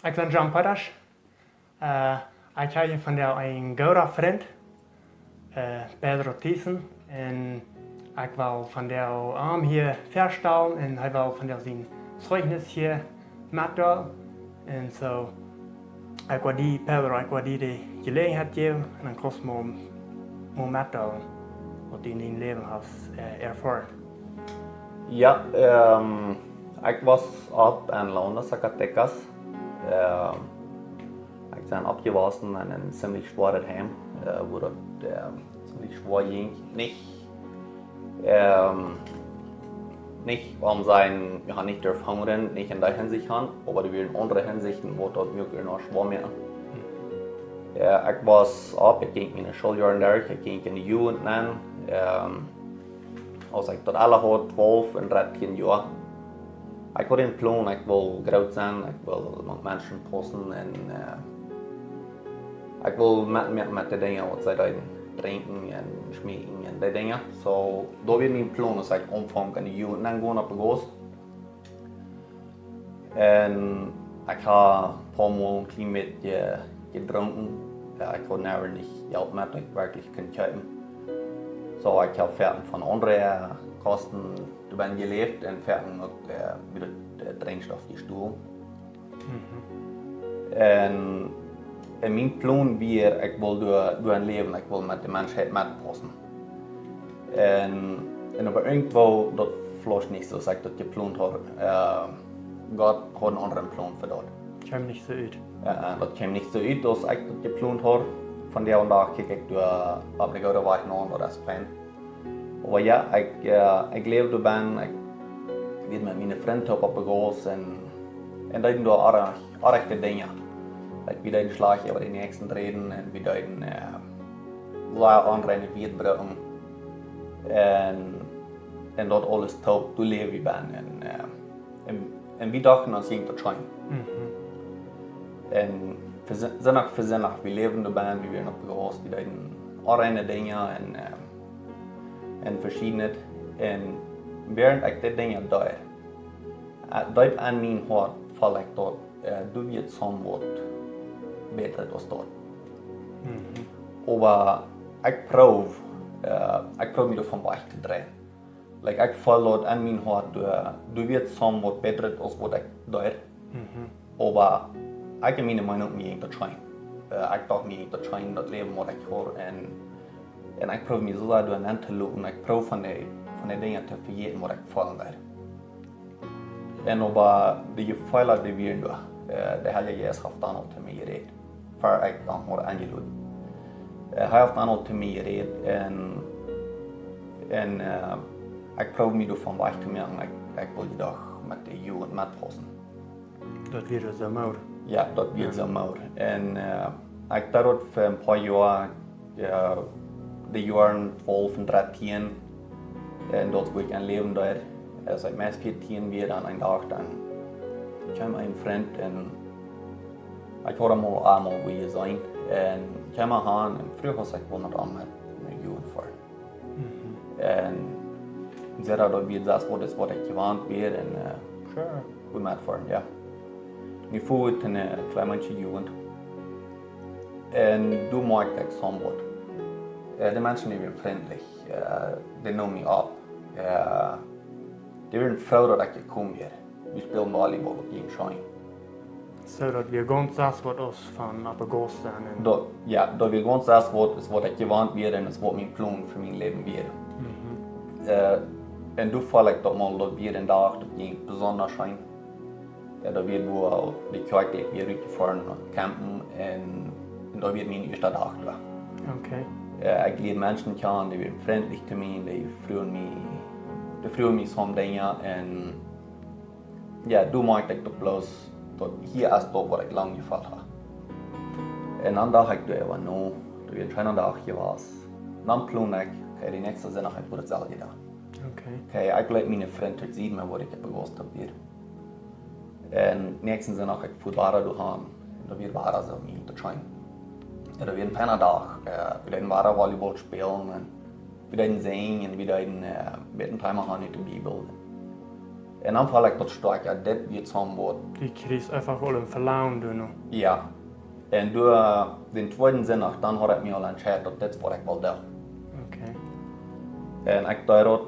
Ik ben John Pedro. Ik heb van een goede vriend, Pedro Thiessen. En ik wil van de arm hier verstellen en hij wil van zijn Zeugnis hier metdelen. En zo, ik wil die Pedro, ik wil die de gelegenheid geven en dan kost me metdelen wat hij in zijn leven heeft ervaren. Ja, ik was op en London, Zacatecas. Ik ben opgewassen in een ziemlich schweres heim, wo das ziemlich schwer ging. Nicht ja, nicht durch Hungern, nicht in der Hinsicht haben, aber in anderen Hinsichten, wo das wirklich noch schwer mehr. Ich was ab, ich ging in den Schuljahren durch, ich ging in die Jugend an. Als ik tot alle had 12 en 13 jaar. Ik had een plan, ik wil groot zijn, ik wil met mensen passen en ik wil met de dingen wat zij drinken en schmieden en die dingen. So, dat was mijn plan als ik omvang in de jugend en gaan op de goos. En ik heb een paar maal een klein beetje gedronken. Ik had nou niet geld met, ik wirklich kon kopen. So, ich habe Pferden von anderen Kosten über gelebt und Pferden mit Treibstoff gestohlen. Und mein Plan war, ich will durch ein Leben, ich will mit der Menschheit mitpassen. Und aber irgendwo, das floss nicht so, dass ich das geplant habe. Gott hat einen anderen Plan für das. Das kam nicht so uit. Das kam nicht so uit, dass ich das geplant habe. Van der en dag kijk ik door op de goede weg naar dat is fijn. Maar ja, ik leefde ben, ik weet met mijn vrienden op de goos en dat doen aardige dingen. We deden slagen over de nächsten reden en we deden waar andere weer brengen. En dat alles top, toen leef je ben. En we dachten dat ging dat schijn. En verzinnig, we leven erbij, we werden opgehoord, we deden allerlei dingen en verschillende. En während ik die dingen deed, diep aan mijn hart val ik dat du wird somewhat beter als dat. Maar ik probeer me ervan weg te draaien. Like, ik val dat aan mijn hart, du wird somewhat beter als wat ik deed. Maar ik heb mijn meinung mee in te schijn. Ik dacht mee in te schijn dat leven wat ik hoor en ik probeer me zo door een aan te lopen. Ik probeer van de dingen te vergeten wat ik vallen werd. En over de feilen die we doen, de hele jaar heeft dan al te mij gereed. Voor ik dan maar aangelopen. Hij heeft dan al te mij gereed en ik probeer me ervan weg te maken. Ik wil je dag met de jugend metpassen. Dat weer zo mooi. Ja, dat wird so mooi. En ik dacht voor een paar jaar, de jaren 12 en 13, en dat wil ik een leven daar. Als ik meest 14 weer dan een dag, dan kwam een vriend en ik hoorde hem al allemaal wie zijn. En ik kwam aan en vroeg was ik wel met hem met jugend voor. En ik zei dat weer dat wat ik gewend weer en we met voor, ja. Nu voer ik een klein beetje jugend. En toen maakte ik somewhat. De mensen zijn vriendelijk. Die noemen me op. Die werden froh dat ik kom weer. We spelen volleybal op die schijn. Zodat we gewoon zelfs wat ons van op de goos zijn. Ja, dat we gewoon zelfs wat ik gewend weer en wat mijn plan voor mijn leven weer. En toen val ik dat mal dat weer een dag dat ging bijzonder schijn. Da wird wo die Kirche wir rückgefahren campen und da wird mein erster Tag da. Okay. Ich lerne Menschen kennen, die werden freundlich zu mir, die führen mich som Dinge und ja, du merkst ich doch bloß, dass hier ist das, was ich lange gefällt habe. Und dann dachte ich, da war no, da wird ein schöner Tag hier was. Dann plan ich, okay, die nächste Sinne ich wurde selber da. Okay, ich bleibe meine Freunde sehen, was ich bewusst habe. En nächsten Sonntag ik voet waren doorgaan. En dat waren ze mee te trainen. En dat een fijne dag. We deden waren volleybal spelen en we deden zingen en we deden met een timer gaan uit de Bibel. En dan val ik tot stark, ja, dit wird zo'n woord. Die kriegst einfach alle Verlangen, du noch. Ja. En door den tweede zin nog, dan had ik me al entschieden dat dit is wat ik wil doen. Okay. En ik deed dat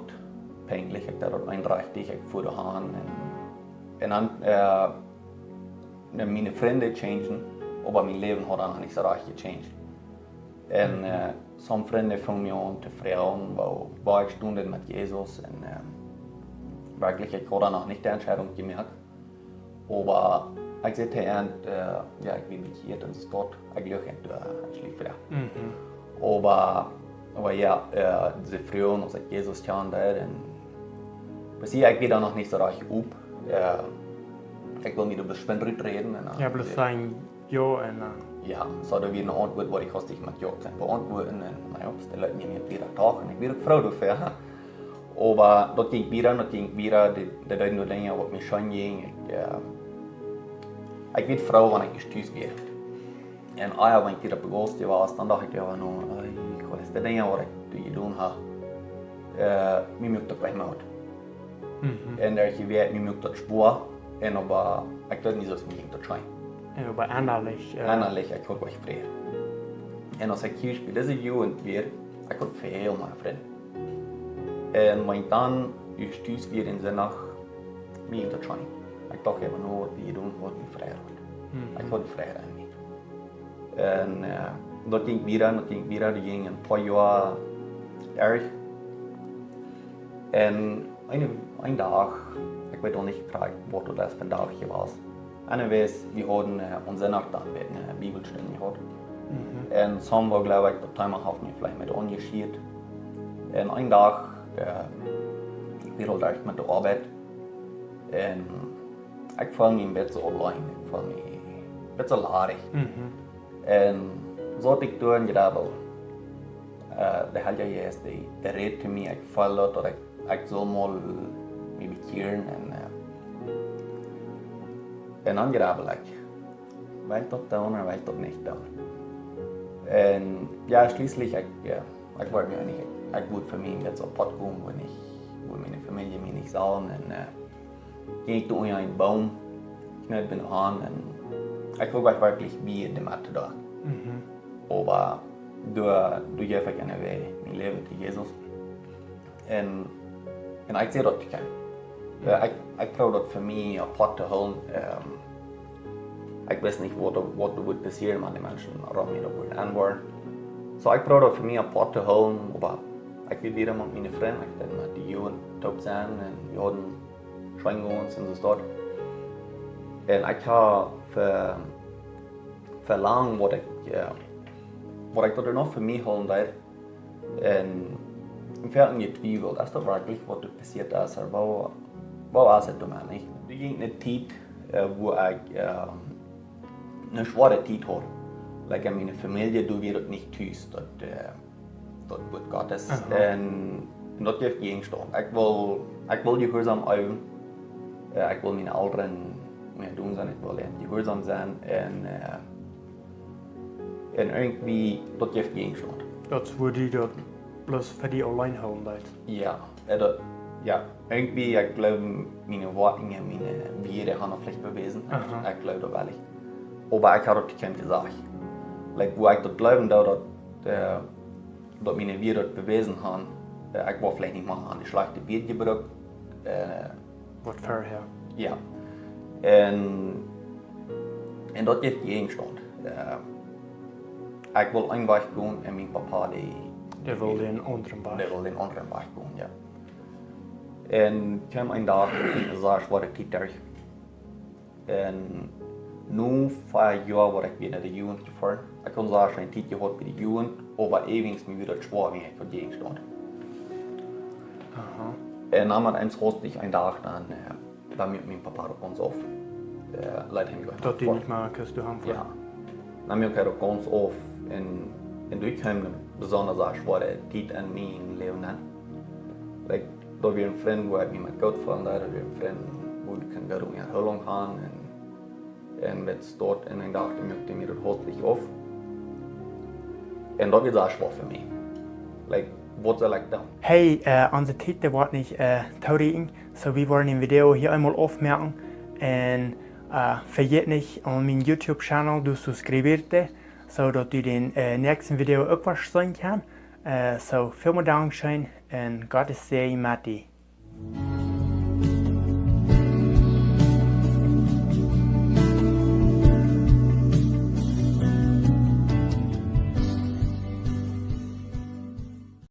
pijnlijk, ik deed dat eindrechtig, ik voerde aan. En dan, mijn vrienden changen, maar mijn leven had dan niet zo recht gechanged. En sommige vrienden vroegen me aan te vragen, waar ik stond met Jezus. En wirklich, ich habe noch nicht die Entscheidung gemerkt. Aber ich sehe ja, ich bin bekehrt und es ist dort, ich lüge nicht, ich schlief wieder. Aber ja, diese Frauen, als ich Jesus kennenlernte, bis hier, ich bin da noch nicht so reich up. Ich will nicht über Spendrit reden. Ja, bloß sagen, ja, und ja, so da wird eine Antwort, weil ich hast dich mit Ja beantworten. Und naja, das Leute mir nicht wieder Tag und ich bin froh dafür. Aber dat ging wieder, die deed nog dingen wat me schon ging. Ik weet vrouw wanneer ik gestuurd werd. En wanneer ik hier op de goostje was, dan dacht ik ja, wat is de dingen wat ik te doen heb. Ik moet dat weg maken. En daar gewerkt, ik moet dat spoor. En aber ik weet niet zoals ik dat schijn. ja, aber innerlich. Innerlich, ik had wat vrede. En als ik hier speel, deze jugend weer, ik had veel mijn vrienden. En maar dan gestuurd weer in zijn nacht, me dat schijn. Ik dacht even nou wat je doen, wat ik vrij had. Ik had vrij aan niet. En dat ging weer, die ging een paar jaar erg. En een dag, ik weet nog niet gelijk wat dat vandaag was. Anyways, we hadden onze nacht dan met een bibelstudie gehad. En soms was geloof ik dat timer half me vielleicht met ongeschiet. En een dag, ik ben al echt met de arbeid. En ik voel me een beetje alleen, ik voel me een beetje larig. En zo had ik toen gedacht, de hele jaar is die reed te mij, ik voel dat ik zo mal me bekeren. En dan gedacht ik, wil ik dat doen of wil ik dat niet doen? En ja, schließlich, ik wollte mir nicht, ich wollte für mich jetzt auf Pott kommen, wo meine Familie mich nicht sahen. Und ging ich durch einen Baum, knallt bin an und ich war wirklich wie in dem Mathe da. Aber du gehst einfach eine Weg, mein Leben mit Jesus. Und ich sehe das nicht. Ich glaube, das für mich auf Pott zu holen. Ich weiß nicht, was wird passieren, wenn die Menschen rund mir da anwollen. So ich brauche für mich ein paar zu holen, aber ich will wieder mit meinen Freunden, ich bin mit den Jungen top sein und wir hatten Schwingungen und so dort. Und ich habe verlangt, was ich dort noch für mich holen darf. Und im Fernsehen getwiebelt, ist das wirklich, was dort passiert ist, aber was ist das nicht? Es ging eine Zeit, wo ich eine schwere Zeit hatte. Like meine Familie, du wirst nicht tust, das wird Gottes. Und das gibt Gegenstand. Ich will gehorsam üben. Ich will meine Eltern mehr tun sein, ich will gehorsam sein. Und irgendwie, das gibt Gegenstand. Das würde ich dort bloß für die allein holen. Ja, ja, irgendwie, ich glaube, meine Worte, meine Werte haben vielleicht bewiesen. Ich glaube das ehrlich. Aber ich habe das keinem gesagt. Like, wo ich das glauben darf, dass meine Werte das bewiesen haben, ich war vielleicht nicht mal an die schlechte Bier gebracht. Was vorher? Ja. Und das gibt Gegenstand. Ich will einen Weg gehen und mein Papa, der will den anderen Weg. Der will den anderen Weg gehen, ja. Und kam ein Tag, ich war schwere Zeit. Und nu 5 Jahre war ich wieder in der Jugend gefahren. Ich kann sagen, ich habe eine Zeit gehabt bei der Jugend, aber ewig mir wieder schwer, wie ich für Gegenstand. Und dann haben wir hostig einen Tag dann mit meinem Papa auf uns auf. Leider haben wir das die nicht mal, kannst du haben. Ja. Dann haben wir auf uns auf und ich habe eine besonders schwere Zeit in meinem Leben. Like, da wir ein Freund, wo ich mich mit Gott fahren, da wir ein Freund, wo ich kann Gott eine Erhörung haben. Und jetzt dort in den Tag, möchte mir das hostig auf. Und das ist auch schwer für mich. Like, was soll ich tun? Hey, unsere Titel wird nicht taurigen, so wir wollen im Video hier einmal aufmerken und vergiss nicht an meinen YouTube-Channel zu subscribieren, so dass du den nächsten Video auch was sehen kannst. So vielen Dank schön und Gottes Segen mit dir.